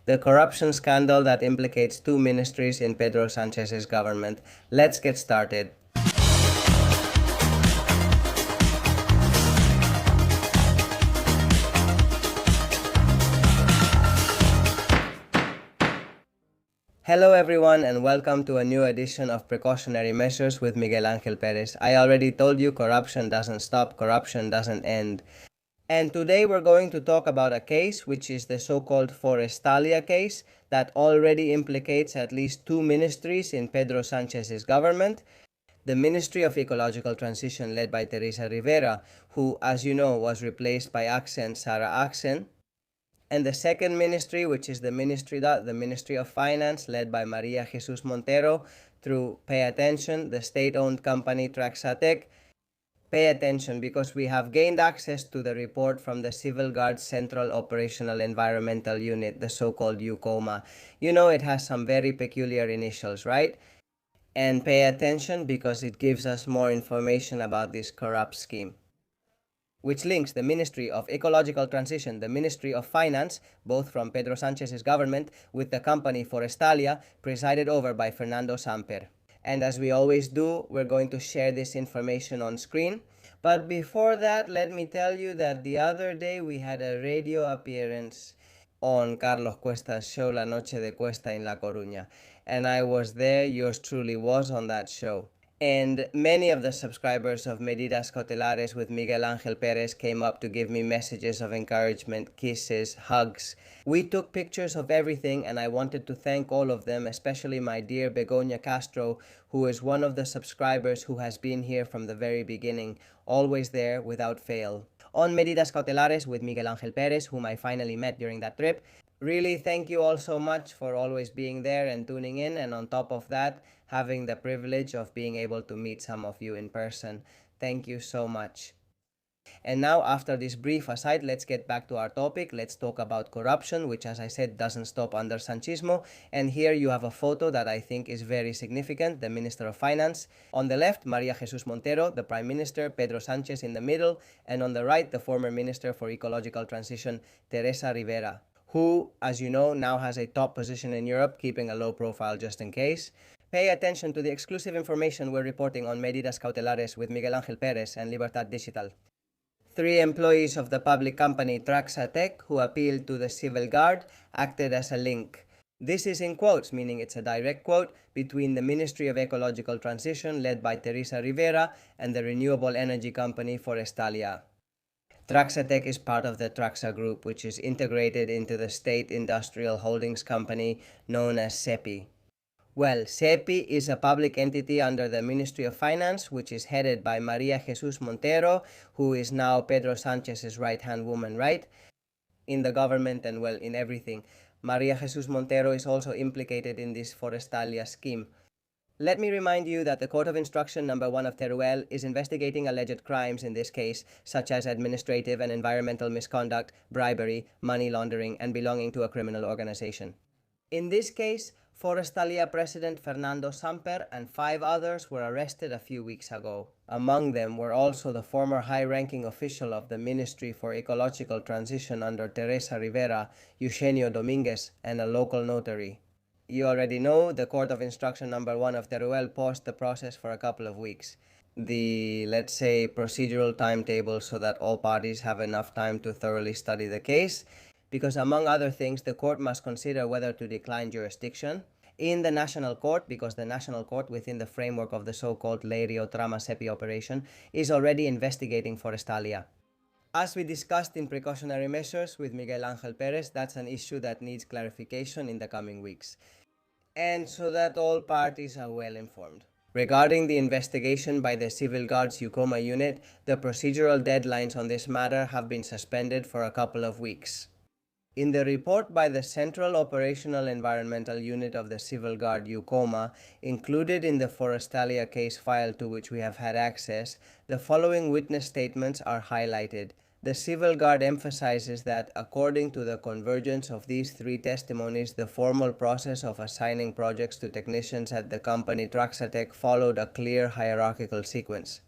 the corruption scandal that implicates two ministries in Pedro Sanchez's government. Let's get started. Hello everyone and welcome to a new edition of Precautionary Measures with Miguel Angel Perez. I already told you corruption doesn't stop, corruption doesn't end. And today we're going to talk about a case which is the so-called Forestalia case that already implicates at least two ministries in Pedro Sanchez's government. The Ministry of Ecological Transition led by Teresa Rivera, who, as you know, was replaced by Sarah Axen. And the second ministry, which is the Ministry of Finance, led by Maria Jesus Montero, through, pay attention, the state-owned company Traxatec. Pay attention because we have gained access to the report from the Civil Guard's Central Operational Environmental Unit, the so-called UCOMA. You know it has some very peculiar initials, right? And pay attention because it gives us more information about this corrupt scheme, which links the Ministry of Ecological Transition, the Ministry of Finance, both from Pedro Sanchez's government, with the company Forestalia, presided over by Fernando Samper. And as we always do, we're going to share this information on screen. But before that, let me tell you that the other day we had a radio appearance on Carlos Cuesta's show La Noche de Cuesta in La Coruña. And I was there, yours truly was on that show. And many of the subscribers of Medidas Cautelares with Miguel Angel Perez came up to give me messages of encouragement, kisses, hugs. We took pictures of everything and I wanted to thank all of them, especially my dear Begoña Castro, who is one of the subscribers who has been here from the very beginning, always there without fail. On Medidas Cautelares with Miguel Angel Perez, whom I finally met during that trip. Really, thank you all so much for always being there and tuning in, and on top of that, having the privilege of being able to meet some of you in person. Thank you so much. And now, after this brief aside, let's get back to our topic. Let's talk about corruption, which, as I said, doesn't stop under Sanchismo. And here you have a photo that I think is very significant, the Minister of Finance. On the left, Maria Jesus Montero, the Prime Minister, Pedro Sánchez in the middle, and on the right, the former Minister for Ecological Transition, Teresa Rivera, who, as you know, now has a top position in Europe, keeping a low profile just in case. Pay attention to the exclusive information we're reporting on Medidas Cautelares with Miguel Angel Perez and Libertad Digital. 3 employees of the public company Traxatec, who appealed to the Civil Guard, acted as a link. This is in quotes, meaning it's a direct quote, between the Ministry of Ecological Transition, led by Teresa Rivera, and the renewable energy company Forestalia. Traxatec is part of the Traxa Group, which is integrated into the State Industrial Holdings Company known as SEPI. Well, SEPI is a public entity under the Ministry of Finance, which is headed by Maria Jesus Montero, who is now Pedro Sanchez's right-hand woman, right? In the government and, well, in everything. Maria Jesus Montero is also implicated in this Forestalia scheme. Let me remind you that the Court of Instruction No. 1 of Teruel is investigating alleged crimes in this case, such as administrative and environmental misconduct, bribery, money laundering, and belonging to a criminal organization. In this case, Forestalia President Fernando Samper and 5 others were arrested a few weeks ago. Among them were also the former high-ranking official of the Ministry for Ecological Transition under Teresa Rivera, Eugenio Dominguez, and a local notary. You already know, the Court of Instruction No. 1 of Teruel paused the process for a couple of weeks. The, let's say, procedural timetable so that all parties have enough time to thoroughly study the case, because among other things, the court must consider whether to decline jurisdiction in the National Court, because the National Court, within the framework of the so-called Ley Rio Trama SEPI operation, is already investigating Forestalia. As we discussed in Precautionary Measures with Miguel Angel Perez, that's an issue that needs clarification in the coming weeks, and so that all parties are well informed. Regarding the investigation by the Civil Guard's UCOMA unit, the procedural deadlines on this matter have been suspended for a couple of weeks. In the report by the Central Operational Environmental Unit of the Civil Guard UCOMA, included in the Forestalia case file to which we have had access, the following witness statements are highlighted. The Civil Guard emphasizes that, according to the convergence of these 3 testimonies, the formal process of assigning projects to technicians at the company Traxatec followed a clear hierarchical sequence.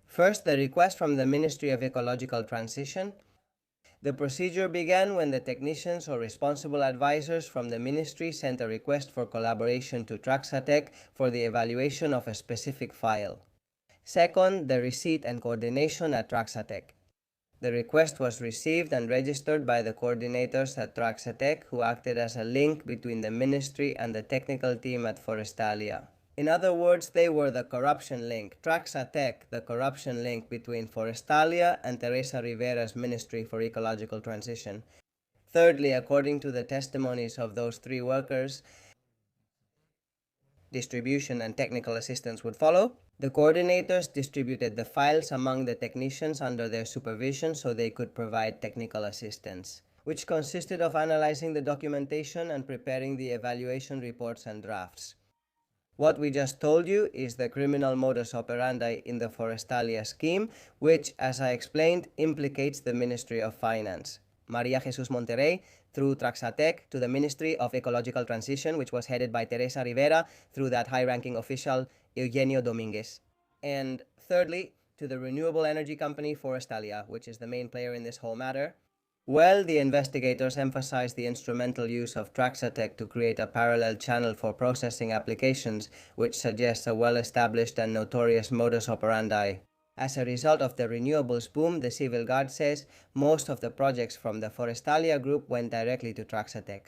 First, the request from the Ministry of Ecological Transition. The procedure began when the technicians or responsible advisors from the ministry sent a request for collaboration to Traxatec for the evaluation of a specific file. Second, the receipt and coordination at Traxatec. The request was received and registered by the coordinators at Traxatec, who acted as a link between the ministry and the technical team at Forestalia. In other words, they were the corruption link. Traxatec, the corruption link between Forestalia and Teresa Rivera's Ministry for Ecological Transition. Thirdly, according to the testimonies of those three workers, distribution and technical assistance would follow. The coordinators distributed the files among the technicians under their supervision so they could provide technical assistance, which consisted of analyzing the documentation and preparing the evaluation reports and drafts. What we just told you is the criminal modus operandi in the Forestalia scheme, which, as I explained, implicates the Ministry of Finance. María Jesús Monterrey through Traxatec to the Ministry of Ecological Transition, which was headed by Teresa Rivera through that high-ranking official Eugenio Dominguez. And thirdly, to the renewable energy company Forestalia, which is the main player in this whole matter. Well, the investigators emphasized the instrumental use of Traxatec to create a parallel channel for processing applications, which suggests a well-established and notorious modus operandi. As a result of the renewables boom, the Civil Guard says most of the projects from the Forestalia group went directly to Traxatec.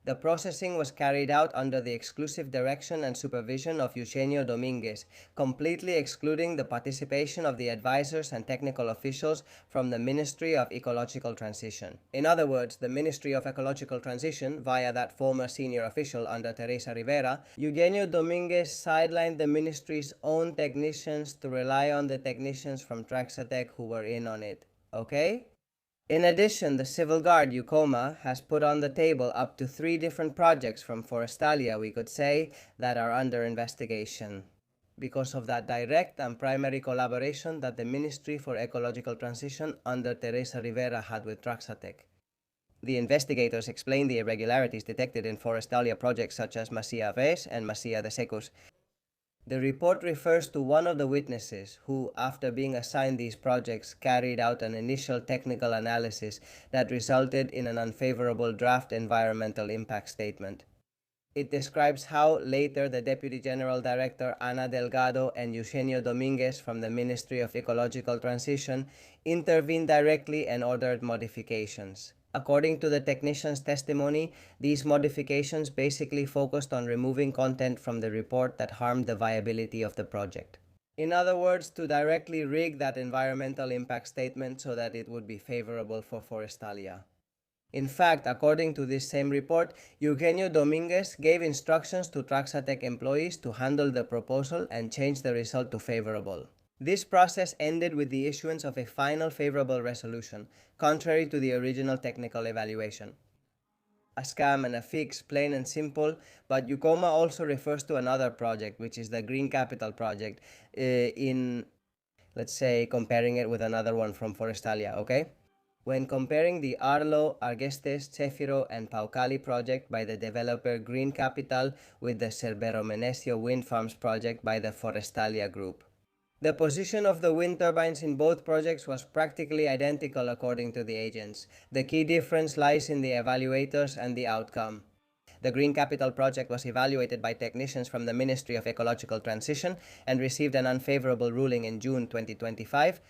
The processing was carried out under the exclusive direction and supervision of Eugenio Dominguez, completely excluding the participation of the advisors and technical officials from the Ministry of Ecological Transition. In other words, the Ministry of Ecological Transition, via that former senior official under Teresa Rivera, Eugenio Dominguez sidelined the ministry's own technicians to rely on the technicians from Traxatec who were in on it. Okay? In addition, the Civil Guard, UCOMA, has put on the table up to 3 different projects from Forestalia, we could say, that are under investigation, because of that direct and primary collaboration that the Ministry for Ecological Transition under Teresa Rivera had with Traxatec. The investigators explained the irregularities detected in Forestalia projects such as Masia Ves and Masia de Secus. The report refers to one of the witnesses who, after being assigned these projects, carried out an initial technical analysis that resulted in an unfavorable draft environmental impact statement. It describes how later the Deputy General Director Ana Delgado and Eugenio Dominguez from the Ministry of Ecological Transition intervened directly and ordered modifications. According to the technician's testimony, these modifications basically focused on removing content from the report that harmed the viability of the project. In other words, to directly rig that environmental impact statement so that it would be favorable for Forestalia. In fact, according to this same report, Eugenio Dominguez gave instructions to Traxatec employees to handle the proposal and change the result to favorable. This process ended with the issuance of a final favorable resolution, contrary to the original technical evaluation. A scam and a fix, plain and simple, but UCOMA also refers to another project, which is the Green Capital project, let's say, comparing it with another one from Forestalia, okay? When comparing the Arlo, Argestes, Cefiro, and Paucali project by the developer Green Capital with the Cerbero Menecio wind farms project by the Forestalia group. The position of the wind turbines in both projects was practically identical according to the agents. The key difference lies in the evaluators and the outcome. The Green Capital project was evaluated by technicians from the Ministry of Ecological Transition and received an unfavorable ruling in June 2025.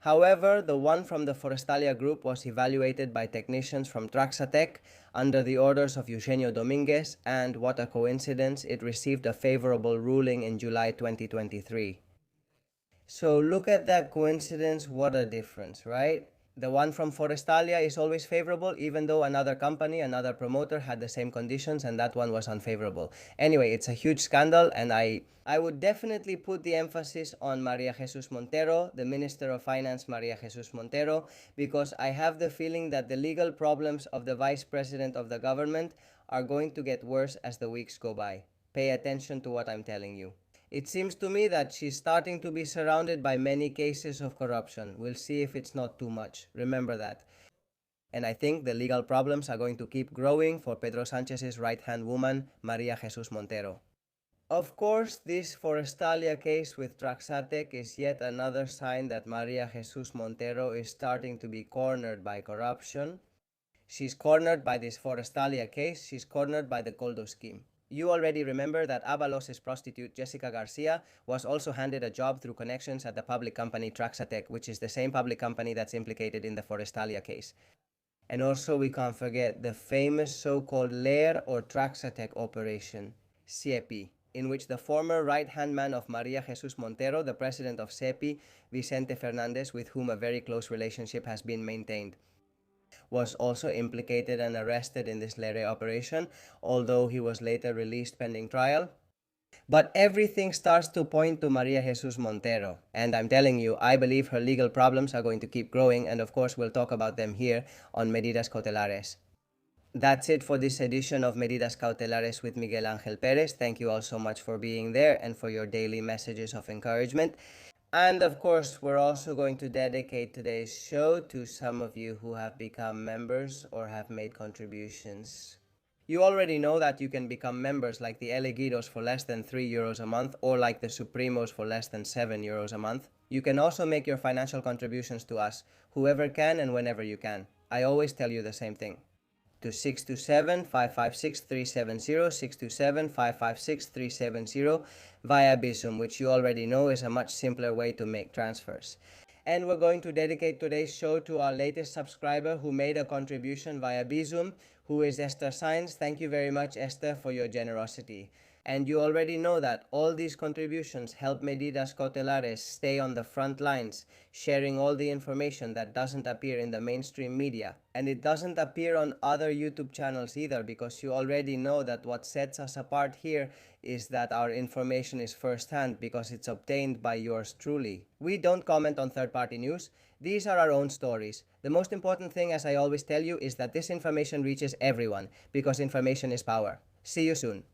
However, the one from the Forestalia group was evaluated by technicians from Traxatec under the orders of Eugenio Dominguez, and what a coincidence, it received a favorable ruling in July 2023. So look at that coincidence, what a difference, right? The one from Forestalia is always favorable, even though another company, another promoter had the same conditions and that one was unfavorable. Anyway, it's a huge scandal, and I would definitely put the emphasis on María Jesús Montero, the Minister of Finance María Jesús Montero, because I have the feeling that the legal problems of the Vice President of the government are going to get worse as the weeks go by. Pay attention to what I'm telling you. It seems to me that she's starting to be surrounded by many cases of corruption. We'll see if it's not too much. Remember that. And I think the legal problems are going to keep growing for Pedro Sánchez's right-hand woman, María Jesús Montero. Of course, this Forestalia case with Traxatec is yet another sign that Maria Jesus Montero is starting to be cornered by corruption. She's cornered by this Forestalia case, she's cornered by the Coldo scheme. You already remember that Avalos's prostitute Jessica Garcia was also handed a job through connections at the public company Traxatec, which is the same public company that's implicated in the Forestalia case. And also we can't forget the famous so-called Lair or Traxatec operation, CEPI, in which the former right-hand man of Maria Jesus Montero, the president of CEPI, Vicente Fernandez, with whom a very close relationship has been maintained, was also implicated and arrested in this Lair operation, although he was later released pending trial. But everything starts to point to Maria Jesus Montero, and I'm telling you, I believe her legal problems are going to keep growing, and of course we'll talk about them here on Medidas Cautelares. That's it for this edition of Medidas Cautelares with Miguel Angel Perez. Thank you all so much for being there and for your daily messages of encouragement. And of course, we're also going to dedicate today's show to some of you who have become members or have made contributions. You already know that you can become members like the Elegidos for less than €3 a month or like the Supremos for less than €7 a month. You can also make your financial contributions to us, whoever can and whenever you can. I always tell you the same thing. To 627-556-370, 627-556-370 via Bizum, which you already know is a much simpler way to make transfers. And we're going to dedicate today's show to our latest subscriber who made a contribution via Bizum, who is Esther Sainz. Thank you very much, Esther, for your generosity. And you already know that all these contributions help Medidas Cautelares stay on the front lines, sharing all the information that doesn't appear in the mainstream media. And it doesn't appear on other YouTube channels either, because you already know that what sets us apart here is that our information is first-hand because it's obtained by yours truly. We don't comment on third-party news. These are our own stories. The most important thing, as I always tell you, is that this information reaches everyone, because information is power. See you soon.